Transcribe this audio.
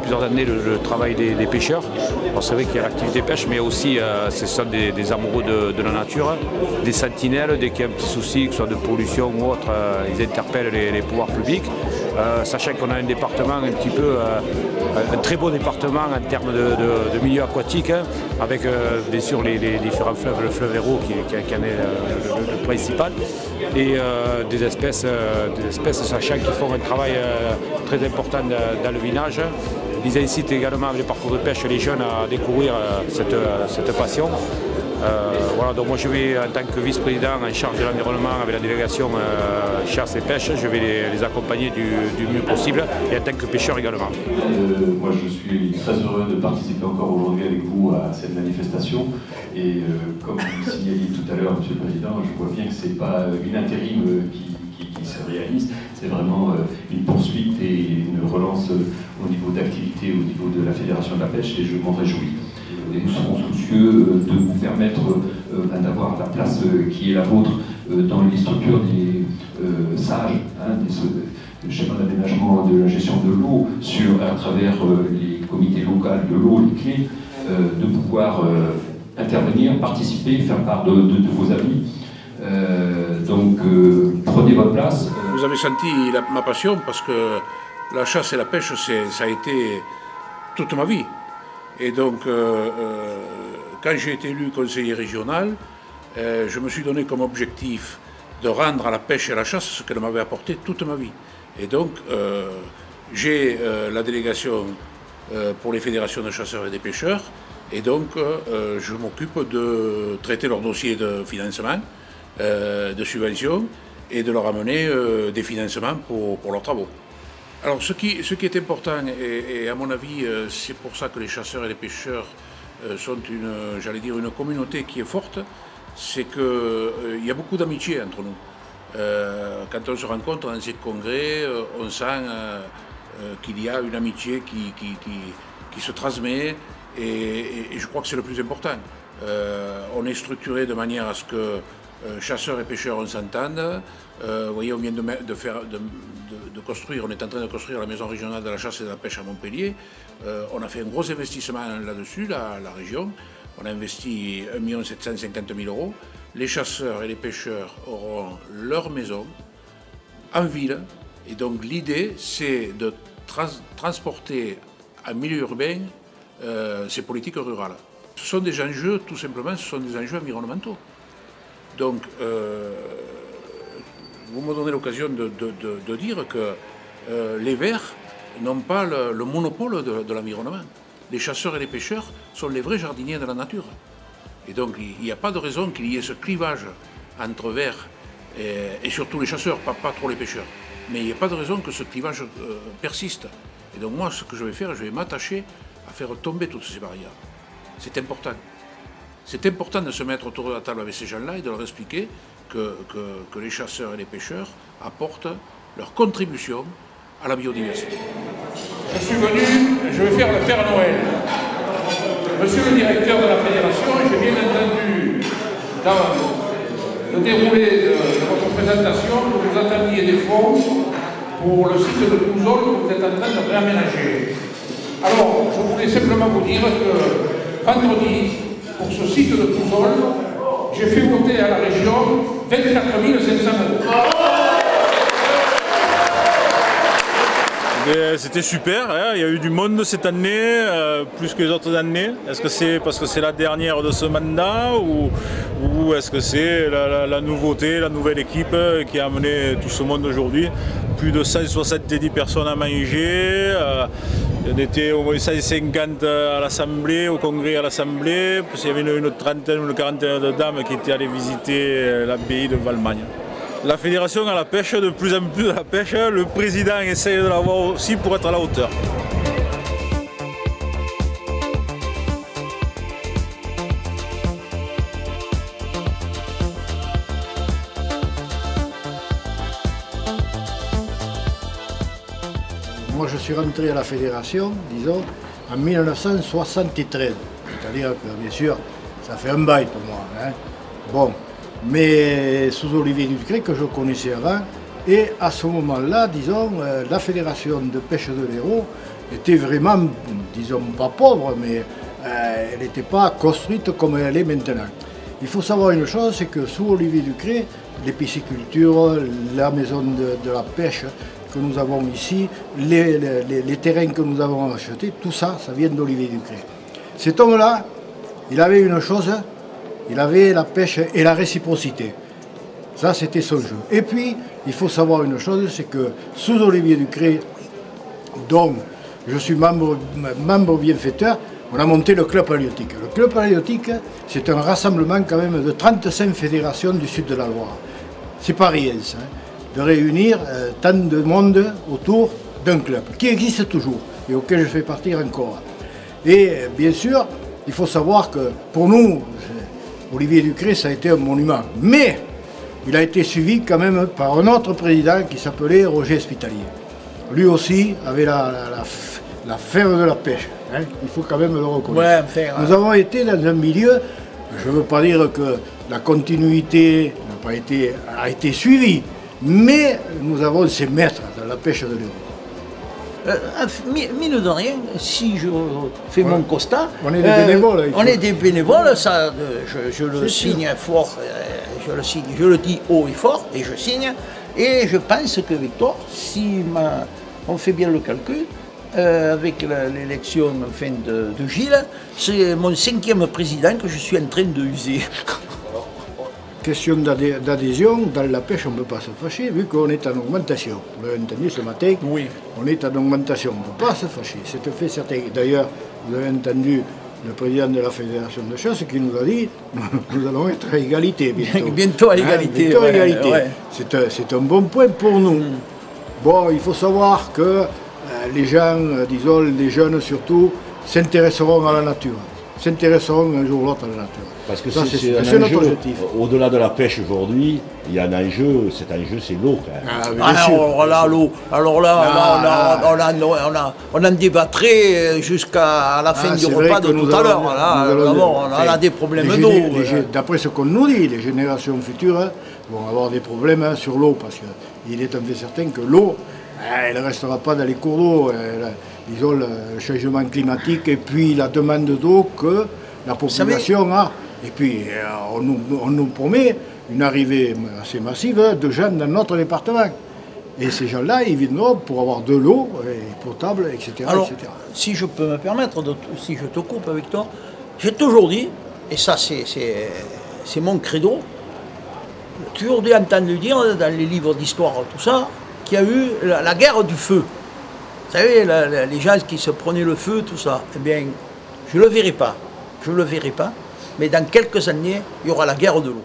plusieurs années le travail des pêcheurs. C'est vrai qu'il y a l'activité pêche, mais aussi ce sont des amoureux de la nature, des sentinelles, dès qu'il y a un petit souci, que ce soit de pollution ou autre, ils interpellent les pouvoirs publics. Sachant qu'on a un département un petit peu, un très beau département en termes de milieu aquatique, hein, avec bien sûr les différents fleuves, le fleuve Hérault qui en est le principal, et des espèces sachant qu'ils font un travail très important dans le vinage. Ils incitent également avec les parcours de pêche les jeunes à découvrir cette passion. Voilà, donc moi je vais en tant que vice-président en charge de l'environnement avec la délégation chasse et pêche, je vais les accompagner du mieux possible et en tant que pêcheur également. Moi je suis très heureux de participer encore aujourd'hui avec vous à cette manifestation et comme vous le signaliez tout à l'heure, Monsieur le Président, je vois bien que ce n'est pas une intérim qui se réalise, c'est vraiment une poursuite et une relance au niveau d'activité, au niveau de la Fédération de la pêche et je m'en réjouis. Et nous serons soucieux de vous permettre d'avoir la place qui est la vôtre dans les structures des sages, hein, des schémas d'aménagement de la gestion de l'eau, à travers les comités locaux de l'eau, les clés, de pouvoir intervenir, participer, faire part de vos avis. Donc prenez votre place. Vous avez senti ma passion parce que la chasse et la pêche, ça a été toute ma vie. Et donc, quand j'ai été élu conseiller régional, je me suis donné comme objectif de rendre à la pêche et à la chasse ce qu'elle m'avait apporté toute ma vie. Et donc, j'ai la délégation pour les fédérations de chasseurs et des pêcheurs, et donc je m'occupe de traiter leurs dossiers de financement, de subvention, et de leur amener des financements pour leurs travaux. Alors ce qui est important, et à mon avis c'est pour ça que les chasseurs et les pêcheurs sont une communauté qui est forte, c'est qu'il y a beaucoup d'amitié entre nous. Quand on se rencontre dans ces congrès, on sent qu'il y a une amitié qui se transmet et je crois que c'est le plus important. On est structuré de manière à ce que chasseurs et pêcheurs on s'entende. Vous voyez, on vient de construire, on est en train de construire la maison régionale de la chasse et de la pêche à Montpellier. On a fait un gros investissement là-dessus, la région. On a investi 1 750 000 €. Les chasseurs et les pêcheurs auront leur maison en ville. Et donc l'idée, c'est de transporter en milieu urbain ces politiques rurales. Ce sont des enjeux, tout simplement, ce sont des enjeux environnementaux. Donc, vous me donnez l'occasion de dire que les Verts n'ont pas le monopole de l'environnement. Les chasseurs et les pêcheurs sont les vrais jardiniers de la nature. Et donc, il n'y a pas de raison qu'il y ait ce clivage entre Verts et surtout les chasseurs, pas trop les pêcheurs. Mais il n'y a pas de raison que ce clivage persiste. Et donc moi, ce que je vais faire, je vais m'attacher à faire tomber toutes ces barrières. C'est important. C'est important de se mettre autour de la table avec ces gens-là et de leur expliquer que les chasseurs et les pêcheurs apportent leur contribution à la biodiversité. Je suis venu, je vais faire le Père Noël. Monsieur le directeur de la fédération, j'ai bien entendu dans le déroulé de votre présentation que vous attendiez des fonds pour le site de Pouzol que vous êtes en train de réaménager. Alors, je voulais simplement vous dire que vendredi, pour ce site de Pouzol, j'ai fait voter à la région 24 500 €. C'était super, hein. Il y a eu du monde cette année, plus que les autres années. Est-ce que c'est parce que c'est la dernière de ce mandat ou est-ce que c'est la nouveauté, la nouvelle équipe qui a amené tout ce monde aujourd'hui? Plus de 170 personnes à manger, on était au moins 150 à l'Assemblée, au Congrès à l'Assemblée, il y avait une trentaine ou une quarantaine de dames qui étaient allées visiter l'abbaye de Valmagne. La fédération à la pêche, de plus en plus à la pêche, le président essaye de l'avoir aussi pour être à la hauteur. Moi je suis rentré à la fédération, disons, en 1973. C'est-à-dire que bien sûr, ça fait un bail pour moi. Hein. Bon. Mais sous Olivier Ducret, que je connaissais avant, et à ce moment-là, disons, la fédération de pêche de l'Hérault était vraiment, disons pas pauvre, mais elle n'était pas construite comme elle est maintenant. Il faut savoir une chose, c'est que sous Olivier Ducret, les piscicultures, la maison de la pêche que nous avons ici, les terrains que nous avons achetés, tout ça, ça vient d'Olivier Ducret. Cet homme-là, il avait une chose, il avait la pêche et la réciprocité. Ça, c'était son jeu. Et puis, il faut savoir une chose, c'est que sous Olivier Ducret, dont je suis membre bienfaiteur, on a monté le club halieutique. Le club halieutique, c'est un rassemblement quand même de 35 fédérations du sud de la Loire. C'est pas rien, ça, de réunir tant de monde autour d'un club, qui existe toujours, et auquel je fais partie encore. Et bien sûr, il faut savoir que pour nous, Olivier Ducret, ça a été un monument. Mais il a été suivi quand même par un autre président qui s'appelait Roger Espitalier. Lui aussi avait la fève de la pêche, hein, il faut quand même le reconnaître. Ouais, nous avons été dans un milieu, je ne veux pas dire que la continuité a été suivie, mais nous avons ces maîtres dans la pêche de l'Hérault. Mine de rien, si je fais mon constat, on est des bénévoles. On est des bénévoles, ça, je le signe fort, je le dis haut et fort, et je signe. Et je pense que Victor, si on fait bien le calcul, avec l'élection de Gilles, c'est mon 5e président que je suis en train de user. Question d'adhésion, dans la pêche on ne peut pas se fâcher vu qu'on est en augmentation. Vous l'avez entendu ce matin, oui. On est en augmentation, on ne peut pas se fâcher, c'est fait certain. D'ailleurs, vous avez entendu le président de la Fédération de chasse qui nous a dit nous allons être à égalité bientôt. Bientôt à égalité. Bientôt à égalité. Ouais. C'est un bon point pour nous. Bon, il faut savoir que les gens, disons les jeunes surtout, s'intéresseront à la nature. S'intéresseront un jour ou l'autre à la nature. Parce que c'est notre objectif. Au-delà de la pêche aujourd'hui, il y a un enjeu, cet enjeu c'est l'eau. Alors là, l'eau, on en débattrait jusqu'à la fin du repas de tout à l'heure. On a des problèmes d'eau. D'après ce qu'on nous dit, les générations futures vont avoir des problèmes sur l'eau, parce qu'il est un fait certain que l'eau, elle ne restera pas dans les cours d'eau. Disons le changement climatique et puis la demande d'eau que la population a. Et puis on nous promet une arrivée assez massive de jeunes dans notre département. Et ces gens-là, ils viendront pour avoir de l'eau potable, etc. Alors, si je peux me permettre, si je te coupe avec toi, j'ai toujours dit, et ça c'est mon credo, j'ai toujours dû entendre dire dans les livres d'histoire, tout ça, qu'il y a eu la guerre du feu. Vous savez, les gens qui se prenaient le feu, tout ça, eh bien, je ne le verrai pas. Je ne le verrai pas. Mais dans quelques années, il y aura la guerre de l'eau.